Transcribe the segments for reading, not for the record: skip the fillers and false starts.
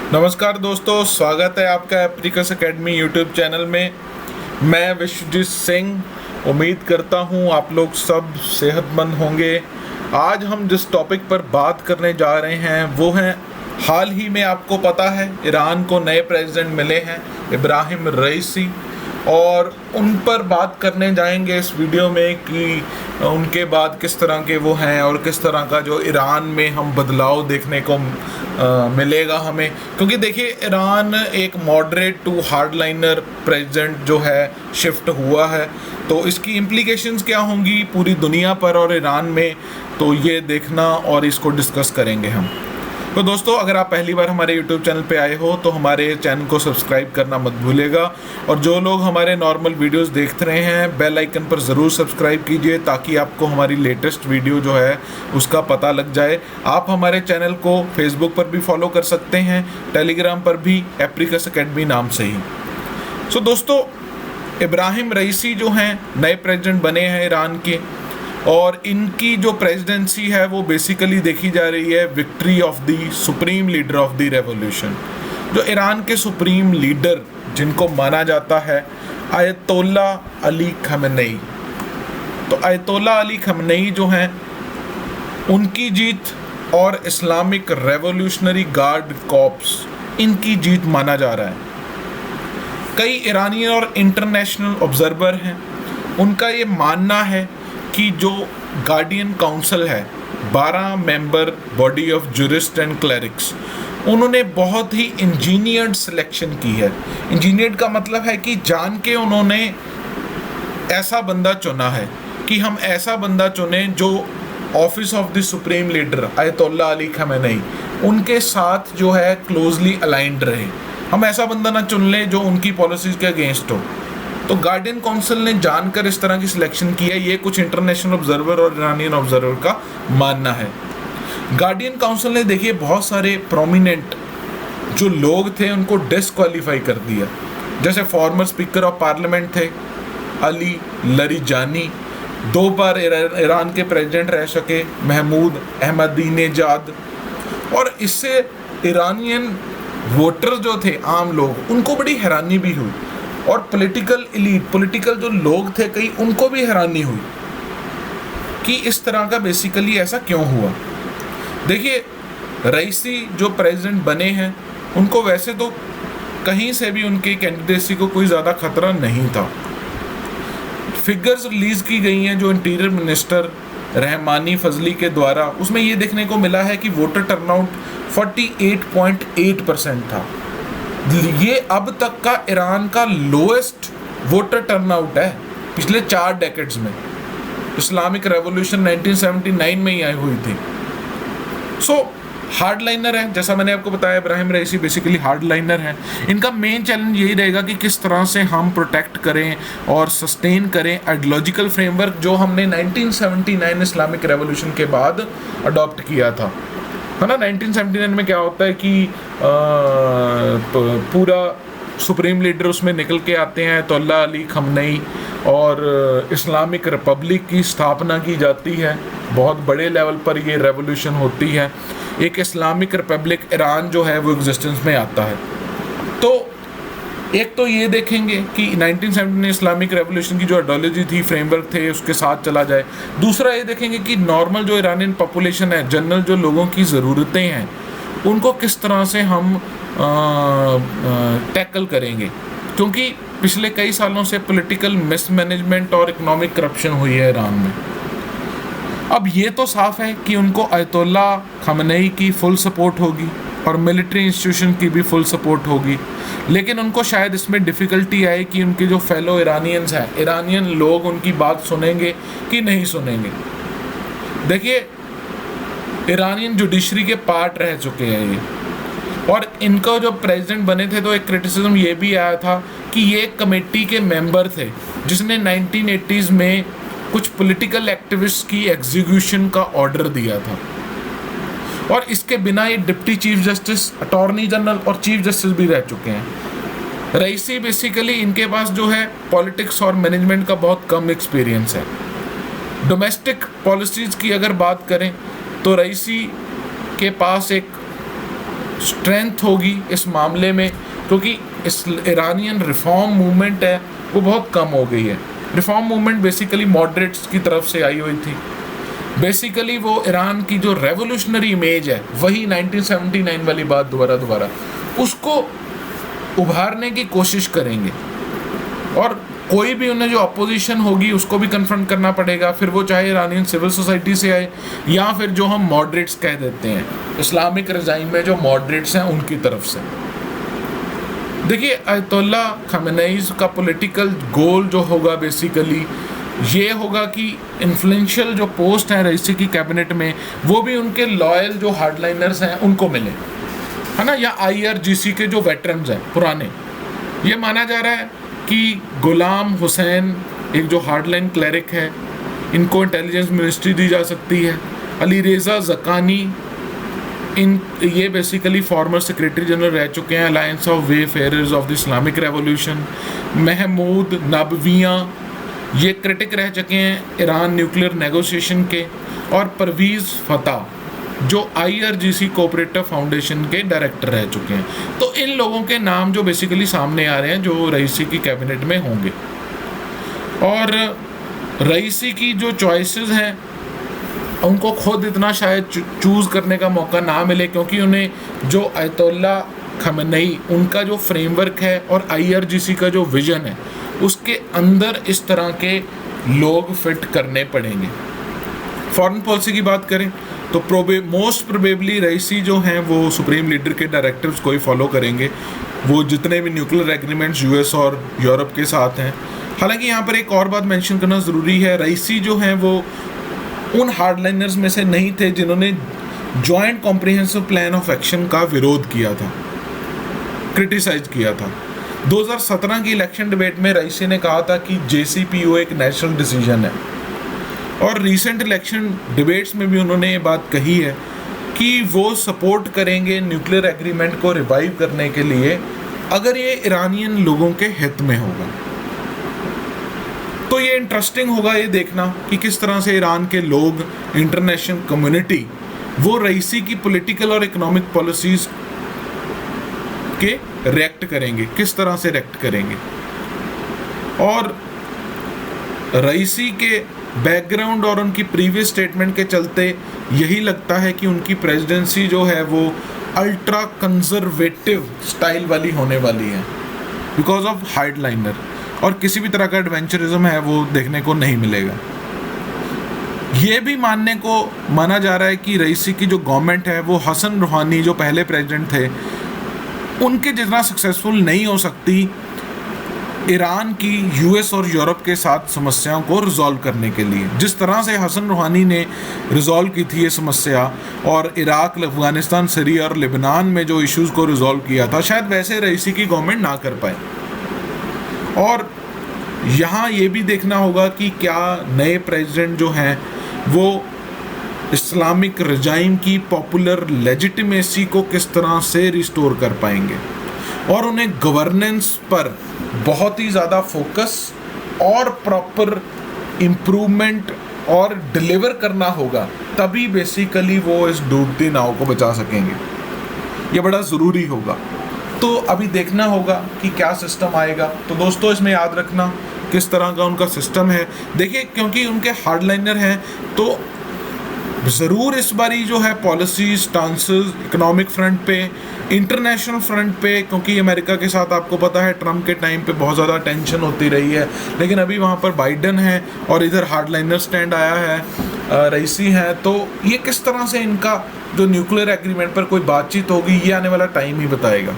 नमस्कार दोस्तों, स्वागत है आपका एप्रिकस एकेडमी यूट्यूब चैनल में। मैं विश्वजीत सिंह उम्मीद करता हूं आप लोग सब सेहतमंद होंगे। आज हम जिस टॉपिक पर बात करने जा रहे हैं वो है, हाल ही में आपको पता है ईरान को नए प्रेसिडेंट मिले हैं इब्राहिम रईसी, और उन पर बात करने जाएंगे इस वीडियो में कि उनके बाद किस तरह के वो हैं और किस तरह का जो ईरान में हम बदलाव देखने को मिलेगा हमें। क्योंकि देखिए, ईरान एक मॉडरेट टू हार्डलाइनर प्रेसिडेंट जो है शिफ्ट हुआ है, तो इसकी इम्प्लीकेशंस क्या होंगी पूरी दुनिया पर और ईरान में, तो ये देखना और इसको डिस्कस करेंगे हम। तो दोस्तों, अगर आप पहली बार हमारे YouTube चैनल पे आए हो तो हमारे चैनल को सब्सक्राइब करना मत भूलिएगा, और जो लोग हमारे नॉर्मल वीडियोस देख रहे हैं बेल आइकन पर ज़रूर सब्सक्राइब कीजिए ताकि आपको हमारी लेटेस्ट वीडियो जो है उसका पता लग जाए। आप हमारे चैनल को फेसबुक पर भी फॉलो कर सकते हैं, टेलीग्राम पर भी एप्रिकस एकेडमी नाम से ही। सो दोस्तों, इब्राहिम रईसी जो हैं नए प्रेसिडेंट बने हैं ईरान के, और इनकी जो प्रेसिडेंसी है वो बेसिकली देखी जा रही है victory of the supreme leader of the revolution. जो ईरान के सुप्रीम लीडर जिनको माना जाता है आयतोल्ला अली खमेनेई, तो आयतोल्ला अली खमेनेई जो हैं उनकी जीत और इस्लामिक रेवोल्यूशनरी गार्ड कॉर्प्स, इनकी जीत माना जा रहा है। कई ईरानी और इंटरनेशनल ऑब्जर्वर हैं, उनका ये मानना है कि जो गार्डियन काउंसिल है 12 member body of jurist and clerics, उन्होंने बहुत ही इंजीनियर्ड सिलेक्शन की है। इंजीनियर्ड का मतलब है कि जान के उन्होंने ऐसा बंदा चुना है कि हम ऐसा बंदा चुने जो office of the supreme leader Ayatollah Ali Khamenei उनके साथ जो है क्लोजली अलाइंड रहे। हम ऐसा बंदा ना चुन ले जो उनकी पॉलिसीज के अगेंस्ट हो। तो गार्डियन काउंसिल ने जानकर इस तरह की सिलेक्शन की है, ये कुछ इंटरनेशनल ऑब्जर्वर और ईरानियन ऑब्जर्वर का मानना है। गार्डियन काउंसिल ने देखिए बहुत सारे प्रोमिनेंट जो लोग थे उनको डिस्क्वालीफाई कर दिया, जैसे फॉर्मर स्पीकर ऑफ पार्लियामेंट थे अली लरिजानी, 2 बार ईरान के प्रेसिडेंट रह सके महमूद अहमदीनेजाद, और इससे ईरानियन वोटर जो थे आम लोग उनको बड़ी हैरानी भी हुई, और पॉलिटिकल एलीट पॉलिटिकल जो लोग थे कई उनको भी हैरानी हुई कि इस तरह का बेसिकली ऐसा क्यों हुआ। देखिए, रईसी जो प्रेसिडेंट बने हैं उनको वैसे तो कहीं से भी उनकी कैंडिडेसी को कोई ज़्यादा खतरा नहीं था। फिगर्स रिलीज की गई हैं जो इंटीरियर मिनिस्टर रहमानी फजली के द्वारा, उसमें ये देखने को मिला है कि वोटर टर्नआउट 48.8% था। ये अब तक का ईरान का लोएस्ट वोटर टर्नआउट है पिछले 4 डेकेड्स में। इस्लामिक रेवोल्यूशन 1979 में ही आई हुई थी। सो हार्डलाइनर है, जैसा मैंने आपको बताया इब्राहिम रईसी बेसिकली हार्डलाइनर है। इनका मेन चैलेंज यही रहेगा कि किस तरह से हम प्रोटेक्ट करें और सस्टेन करें आइडियोलॉजिकल फ्रेमवर्क जो हमने 1979 इस्लामिक रेवोल्यूशन के बाद अडॉप्ट किया था, है ना। 1979 में क्या होता है कि पूरा सुप्रीम लीडर उसमें निकल के आते हैं आयतोल्ला अली खमेनेई, और इस्लामिक रिपब्लिक की स्थापना की जाती है। बहुत बड़े लेवल पर ये रेवोल्यूशन होती है, एक इस्लामिक रिपब्लिक ईरान जो है वो एग्जिस्टेंस में आता है। तो एक तो ये देखेंगे कि 1979 इस्लामिक रेवोल्यूशन की जो आइडियोलॉजी थी, फ्रेमवर्क थे, उसके साथ चला जाए। दूसरा ये देखेंगे कि नॉर्मल जो ईरानियन पॉपुलेशन है, जनरल जो लोगों की ज़रूरतें हैं, उनको किस तरह से हम टैकल करेंगे, क्योंकि पिछले कई सालों से पॉलिटिकल मिसमैनेजमेंट और इकोनॉमिक करप्शन हुई है ईरान में। अब ये तो साफ है कि उनको आयतोल्ला खमेनेई की फुल सपोर्ट होगी और मिलिट्री इंस्टीट्यूशन की भी फुल सपोर्ट होगी, लेकिन उनको शायद इसमें डिफ़िकल्टी आए कि उनके जो फेलो ईरानियंस हैं, ईरानियन लोग उनकी बात सुनेंगे कि नहीं सुनेंगे। देखिए, ईरानियन जुडिशरी के पार्ट रह चुके हैं ये, और इनका जो प्रेसिडेंट बने थे तो एक क्रिटिसिज्म ये भी आया था कि ये एक कमेटी के मेंबर थे जिसने 1980s में कुछ पॉलिटिकल एक्टिविस्ट की एग्जीक्यूशन का ऑर्डर दिया था, और इसके बिना ये deputy chief justice, attorney general और चीफ जस्टिस भी रह चुके हैं। रईसी बेसिकली इनके पास जो है पॉलिटिक्स और मैनेजमेंट का बहुत कम एक्सपीरियंस है। डोमेस्टिक पॉलिसीज़ की अगर बात करें तो रईसी के पास एक स्ट्रेंथ होगी इस मामले में, क्योंकि इस ईरानियन रिफॉर्म मूवमेंट है वो बहुत कम हो गई है। रिफॉर्म मूवमेंट बेसिकली मॉडरेट्स की तरफ से आई हुई थी। बेसिकली वो ईरान की जो रेवोल्यूशनरी इमेज है वही 1979 वाली बात दोबारा उसको उभारने की कोशिश करेंगे, और कोई भी उन्हें जो अपोजिशन होगी उसको भी कन्फ्रंट करना पड़ेगा, फिर वो चाहे ईरानियन सिविल सोसाइटी से आए या फिर जो हम मॉडरेट्स कह देते हैं, इस्लामिक रजाइम में जो मॉडरेट्स हैं उनकी तरफ से। देखिए अयतुल्ला खमेनेई का पॉलिटिकल गोल जो होगा बेसिकली ये होगा कि इन्फ्लुएंशियल जो पोस्ट हैं रईसी की कैबिनेट में वो भी उनके लॉयल जो हार्डलाइनर्स हैं उनको मिले, है ना, या IRGC के जो वेटरन्स हैं पुराने। ये माना जा रहा है कि गुलाम हुसैन एक जो हार्डलाइन क्लरिक है, इनको इंटेलिजेंस मिनिस्ट्री दी जा सकती है। अली रेज़ा ज़कानी ये बेसिकली फॉर्मर सेक्रेटरी जनरल रह चुके हैं alliance of wayfarers of the Islamic revolution. Mahmoud Nabavian ये क्रिटिक रह चुके हैं ईरान न्यूक्लियर नेगोशिएशन के। और परवीज़ फतह जो IRGC कोऑपरेटिव फाउंडेशन के डायरेक्टर रह चुके हैं। तो इन लोगों के नाम जो बेसिकली सामने आ रहे हैं जो रईसी की कैबिनेट में होंगे। और रईसी की जो चॉइसेस हैं उनको खुद इतना शायद चूज़ करने का मौका ना मिले, क्योंकि उन्हें जो अयतुल्ला खमेनेई उनका जो फ्रेमवर्क है और IRGC का जो विज़न है उसके अंदर इस तरह के लोग फिट करने पड़ेंगे। फॉरेन पॉलिसी की बात करें तो मोस्ट प्रोबेबली रईसी जो हैं वो सुप्रीम लीडर के डायरेक्टिव्स को ही फॉलो करेंगे, वो जितने भी न्यूक्लियर एग्रीमेंट्स US और यूरोप के साथ हैं। हालांकि यहाँ पर एक और बात मेंशन करना ज़रूरी है, रईसी जो हैं वो उन हार्डलाइनर्स में से नहीं थे जिन्होंने joint comprehensive plan of action का विरोध किया था, क्रिटिसाइज किया था। 2017 की इलेक्शन डिबेट में रईसी ने कहा था कि JCPOA एक नेशनल डिसीजन है, और रीसेंट इलेक्शन डिबेट्स में भी उन्होंने ये बात कही है कि वो सपोर्ट करेंगे न्यूक्लियर एग्रीमेंट को रिवाइव करने के लिए अगर ये ईरानियन लोगों के हित में होगा। तो ये इंटरेस्टिंग होगा ये देखना कि किस तरह से ईरान के लोग, इंटरनेशनल कम्युनिटी वो रईसी की पॉलिटिकल और इकोनॉमिक पॉलिसीज़ के रिएक्ट करेंगे, किस तरह से रिएक्ट करेंगे। और रईसी के बैकग्राउंड और उनकी प्रीवियस स्टेटमेंट के चलते यही लगता है कि उनकी प्रेसिडेंसी जो है वो अल्ट्रा कंजर्वेटिव स्टाइल वाली होने वाली है बिकॉज ऑफ हार्डलाइनर, और किसी भी तरह का एडवेंचरिज्म है वो देखने को नहीं मिलेगा। ये भी माना जा रहा है कि रईसी की जो गवर्नमेंट है वो हसन रूहानी जो पहले प्रेसिडेंट थे उनके जितना सक्सेसफुल नहीं हो सकती ईरान की US और यूरोप के साथ समस्याओं को रिजॉल्व करने के लिए। जिस तरह से हसन रूहानी ने रिजॉल्व की थी ये समस्या, और इराक, अफगानिस्तान, सीरिया और लेबनान में जो इश्यूज़ को रिजॉल्व किया था, शायद वैसे रईसी की गवर्नमेंट ना कर पाए। और यहाँ ये भी देखना होगा कि क्या नए प्रेसिडेंट जो हैं वो इस्लामिक रजाइम की पॉपुलर लेजिटिमेसी को किस तरह से रिस्टोर कर पाएंगे, और उन्हें गवर्नेंस पर बहुत ही ज़्यादा फोकस और प्रॉपर इम्प्रूवमेंट और डिलीवर करना होगा, तभी बेसिकली वो इस डूबती नाव को बचा सकेंगे। ये बड़ा ज़रूरी होगा। तो अभी देखना होगा कि क्या सिस्टम आएगा। तो दोस्तों इसमें याद रखना किस तरह का उनका सिस्टम है। देखिए क्योंकि उनके हार्डलाइनर हैं तो ज़रूर इस बारी जो है पॉलिसी स्टांसेस इकोनॉमिक फ्रंट पे, इंटरनेशनल फ्रंट पे, क्योंकि अमेरिका के साथ आपको पता है ट्रम्प के टाइम पे बहुत ज़्यादा टेंशन होती रही है, लेकिन अभी वहाँ पर बाइडन है और इधर हार्डलाइनर स्टैंड आया है, रईसी है। तो ये किस तरह से इनका जो न्यूक्लियर एग्रीमेंट पर कोई बातचीत होगी ये आने वाला टाइम ही बताएगा।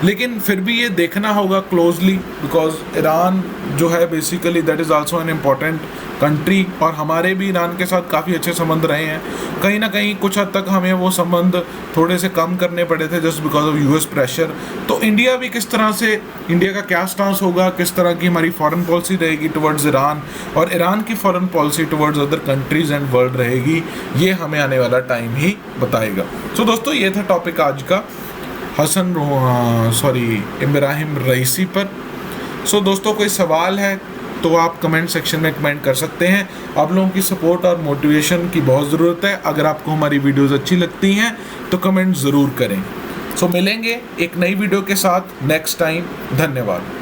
लेकिन फिर भी ये देखना होगा क्लोजली, बिकॉज ईरान जो है basically that is also an important country, और हमारे भी ईरान के साथ काफ़ी अच्छे संबंध रहे हैं। कहीं ना कहीं कुछ हद तक हमें वो संबंध थोड़े से कम करने पड़े थे just because of US pressure. तो इंडिया भी किस तरह से, इंडिया का क्या स्टांस होगा, किस तरह की हमारी फॉरेन पॉलिसी रहेगी टुवर्ड्स ईरान, और ईरान की foreign policy towards other countries and world रहेगी, ये हमें आने वाला टाइम ही बताएगा। सो दोस्तों ये था टॉपिक आज का इब्राहिम रईसी पर। सो दोस्तों कोई सवाल है तो आप कमेंट सेक्शन में कमेंट कर सकते हैं। आप लोगों की सपोर्ट और मोटिवेशन की बहुत ज़रूरत है। अगर आपको हमारी वीडियोस अच्छी लगती हैं तो कमेंट ज़रूर करें। सो मिलेंगे एक नई वीडियो के साथ नेक्स्ट टाइम। धन्यवाद।